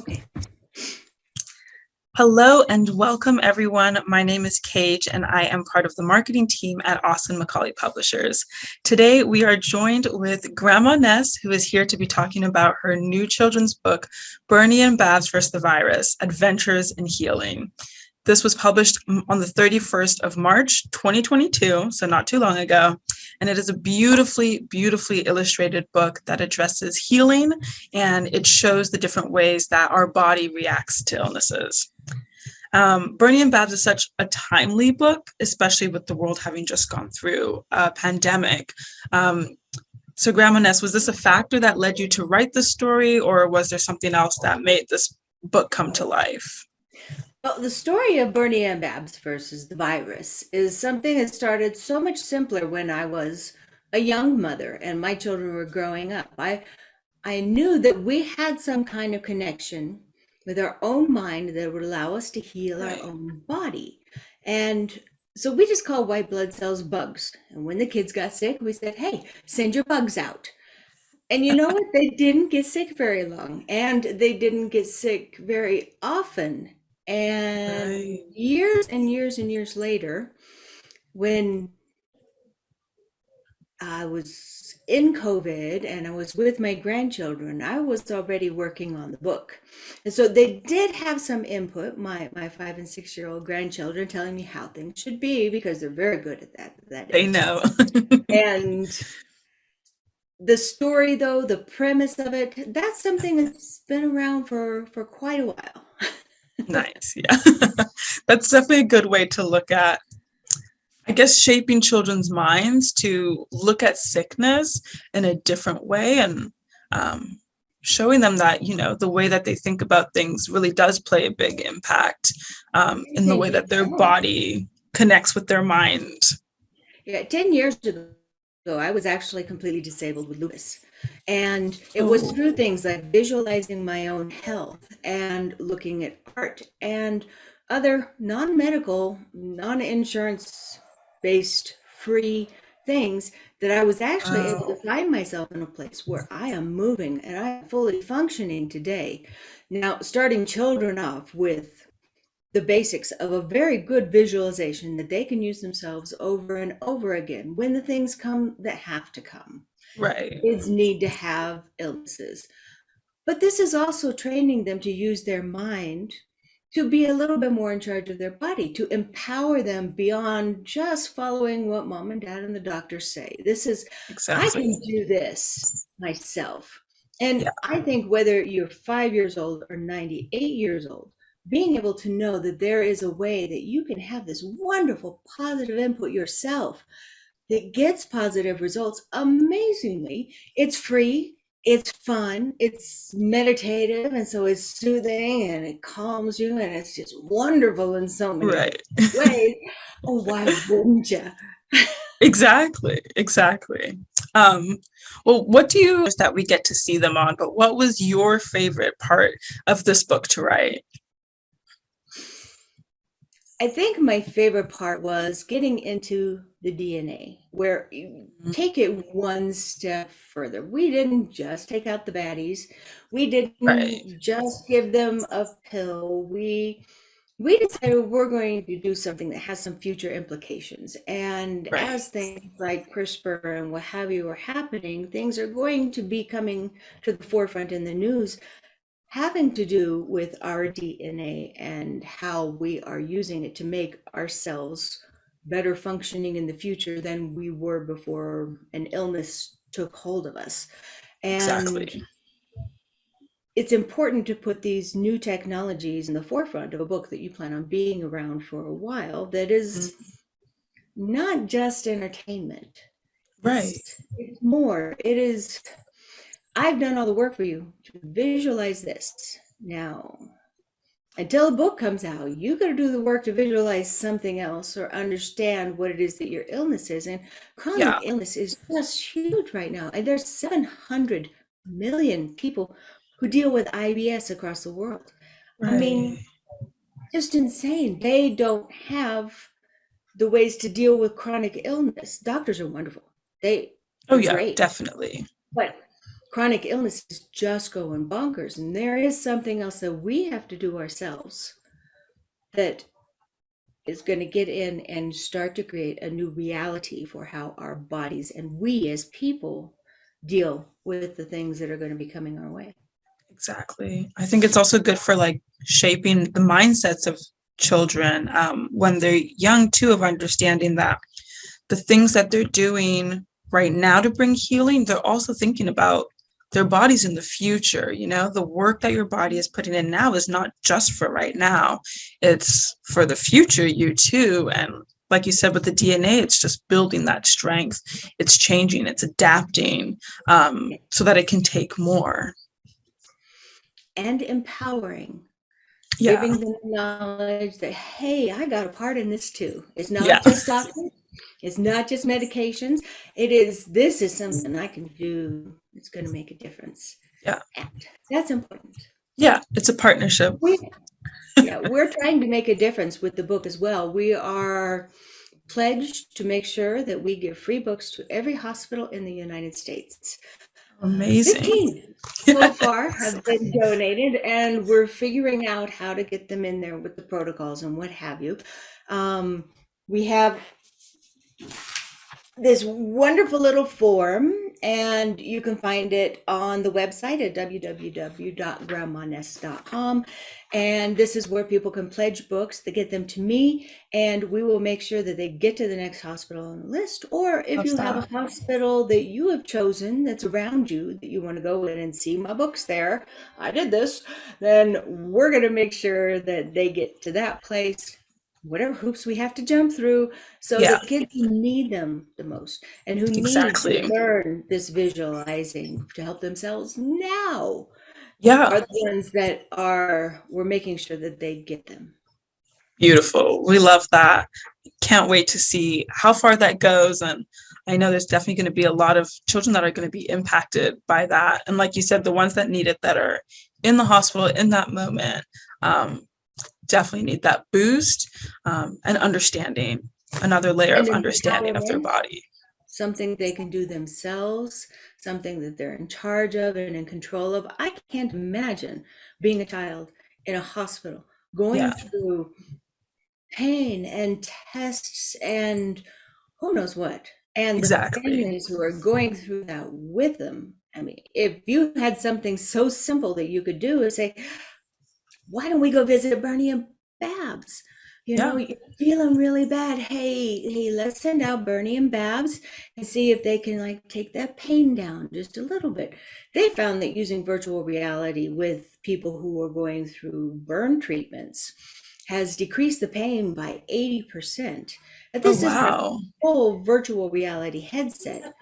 Okay. Hello and welcome, everyone. My name is Cage, and I am part of the marketing team at Austin Macauley Publishers. Today, we are joined with Grandma Ness, who is here to be talking about her new children's book, Bernie and Babs vs. the Virus, Adventures in Healing. This was published on the 31st of March, 2022, so not too long ago. And it is a beautifully, beautifully illustrated book that addresses healing, and it shows the different ways that our body reacts to illnesses. Bernie and Babs is such a timely book, especially with the world having just gone through a pandemic. So Grandma Ness, was this a factor that led you to write the story, or was there something else that made this book come to life? Well, the story of Bernie and Babs versus the virus is something that started so much simpler when I was a young mother and my children were growing up. I knew that we had some kind of connection with our own mind that would allow us to heal our Right. own body. And so we just called white blood cells bugs. And when the kids got sick, we said, hey, send your bugs out. And you know what? They didn't get sick very long, and they didn't get sick very often. And Right. years and years and years later, when I was in COVID and I was with my grandchildren, I was already working on the book. And so they did have some input, my 5 and 6 year old grandchildren telling me how things should be because they're very good at that They age. know. And the story, though, the premise of it, that's something that's been around for quite a while. Nice. Yeah. That's definitely a good way to look at, I guess, shaping children's minds to look at sickness in a different way, and um, showing them that, the way that they think about things really does play a big impact in the way 10 that years their ago. body connects with their mind. Yeah, 10 years ago, I was actually completely disabled with lupus. And it was Oh, through things like visualizing my own health and looking at art and other non-medical, non-insurance based free things that I was actually able to wow. find myself in a place where I am moving and I am fully functioning today. Now, starting children off with the basics of a very good visualization that they can use themselves over and over again when the things come that have to come. Right. Kids need to have illnesses. But this is also training them to use their mind to be a little bit more in charge of their body, to empower them beyond just following what mom and dad and the doctors say. This is, I Exactly. can do this myself. And Yeah. I think whether you're 5 years old or 98 years old, being able to know that there is a way that you can have this wonderful positive input yourself that gets positive results amazingly. It's free, it's fun, it's meditative, and so it's soothing and it calms you, and it's just wonderful in so many Right. different ways. Oh, why wouldn't you? Exactly. Exactly. Um, well, what do you that we get to see them on, but what was your favorite part of this book to write? I think my favorite part was getting into the DNA, where you take it one step further. We didn't just take out the baddies. We Right. didn't just give them a pill. We decided we're going to do something that has some future implications. And Right. as things like CRISPR and what have you are happening, things are going to be coming to the forefront in the news having to do with our DNA and how we are using it to make ourselves better functioning in the future than we were before an illness took hold of us. And Exactly. it's important to put these new technologies in the forefront of a book that you plan on being around for a while that is Mm. not just entertainment. Right. It's more. It is, I've done all the work for you to visualize this. Now, until a book comes out, you got to do the work to visualize something else or understand what it is that your illness is. And chronic Yeah. illness is just huge right now. And there's 700 million people who deal with IBS across the world. I Right. mean, just insane. They don't have the ways to deal with chronic illness. Doctors are wonderful. Oh They're yeah, great. definitely. But chronic illness is just going bonkers. And there is something else that we have to do ourselves that is going to get in and start to create a new reality for how our bodies and we as people deal with the things that are going to be coming our way. Exactly. I think it's also good for like shaping the mindsets of children when they're young too, of understanding that the things that they're doing right now to bring healing, they're also thinking about their bodies in the future. The work that your body is putting in now is not just for right now, it's for the future you too. And like you said, with the DNA, it's just building that strength. It's changing, it's adapting, so that it can take more. And empowering, Yeah. giving them knowledge that, hey, I got a part in this too. It's Yeah. not just doctors, it's not just medications. This is something I can do. It's going to make a difference. Yeah. And that's important. Yeah. It's a partnership. We're trying to make a difference with the book as well. We are pledged to make sure that we give free books to every hospital in the United States. Amazing. 15 so far have been donated, and we're figuring out how to get them in there with the protocols and what have you. We have this wonderful little form, and you can find it on the website at www.grandmaness.com. And this is where people can pledge books to get them to me, and we will make sure that they get to the next hospital on the list. Or if you have a hospital that you have chosen that's around you that you want to go in and see my books there, I did this, then we're going to make sure that they get to that place, whatever hoops we have to jump through, so the kids who need them the most and who need to learn this visualizing to help themselves now are the ones that we're making sure that they get them. Beautiful. We love that. Can't wait to see how far that goes. And I know there's definitely going to be a lot of children that are going to be impacted by that. And like you said, the ones that need it, that are in the hospital in that moment, definitely need that boost, and understanding, another layer of understanding of their body. Something they can do themselves, something that they're in charge of and in control of. I can't imagine being a child in a hospital going through pain and tests and who knows what. And the families who are going through that with them. I mean, if you had something so simple that you could do is say, why don't we go visit Bernie and Babs? You're feeling really bad. Hey, let's send out Bernie and Babs and see if they can like take that pain down just a little bit. They found that using virtual reality with people who are going through burn treatments has decreased the pain by 80%. And this is a full virtual reality headset,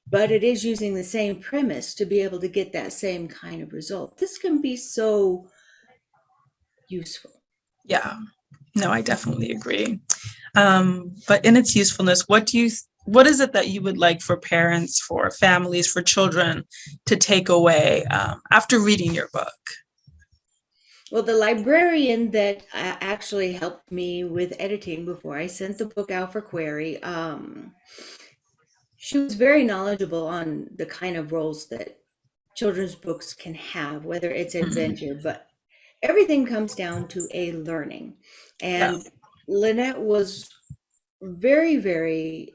but it is using the same premise to be able to get that same kind of result. This can be so useful. Yeah, no, I definitely agree. But in its usefulness, what is it that you would like for parents, for families, for children to take away after reading your book? Well, the librarian that actually helped me with editing before I sent the book out for query, she was very knowledgeable on the kind of roles that children's books can have, whether it's adventure, but everything comes down to a learning. And Lynette was very, very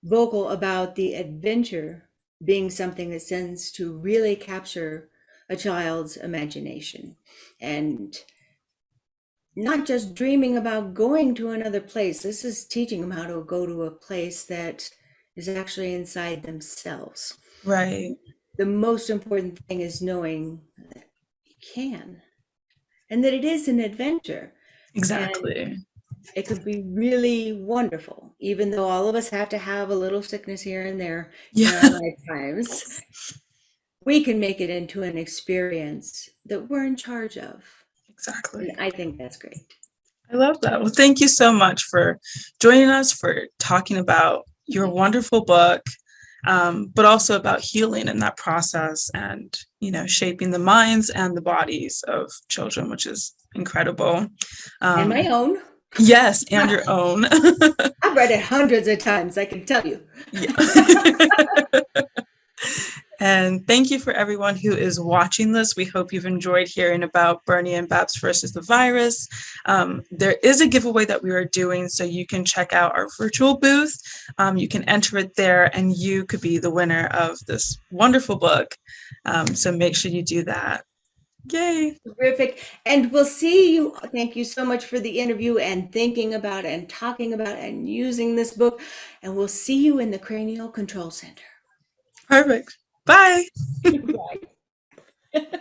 vocal about the adventure being something that tends to really capture a child's imagination, and not just dreaming about going to another place. This is teaching them how to go to a place that is actually inside themselves. Right. The most important thing is knowing that you can, and that it is an adventure. Exactly. And it could be really wonderful, even though all of us have to have a little sickness here and there in our lifetimes. We can make it into an experience that we're in charge of. Exactly. And I think that's great. I love that. Well, thank you so much for joining us, for talking about your wonderful book, but also about healing in that process and, shaping the minds and the bodies of children, which is incredible. And my own. Yes, and your own. I've read it hundreds of times, I can tell you. And thank you for everyone who is watching this. We hope you've enjoyed hearing about Bernie and Babs versus the virus. There is a giveaway that we are doing, so you can check out our virtual booth. You can enter it there, and you could be the winner of this wonderful book. So make sure you do that. Yay! Terrific. And we'll see you. Thank you so much for the interview and thinking about and talking about and using this book. And we'll see you in the Cranial Control Center. Perfect. Bye. Bye.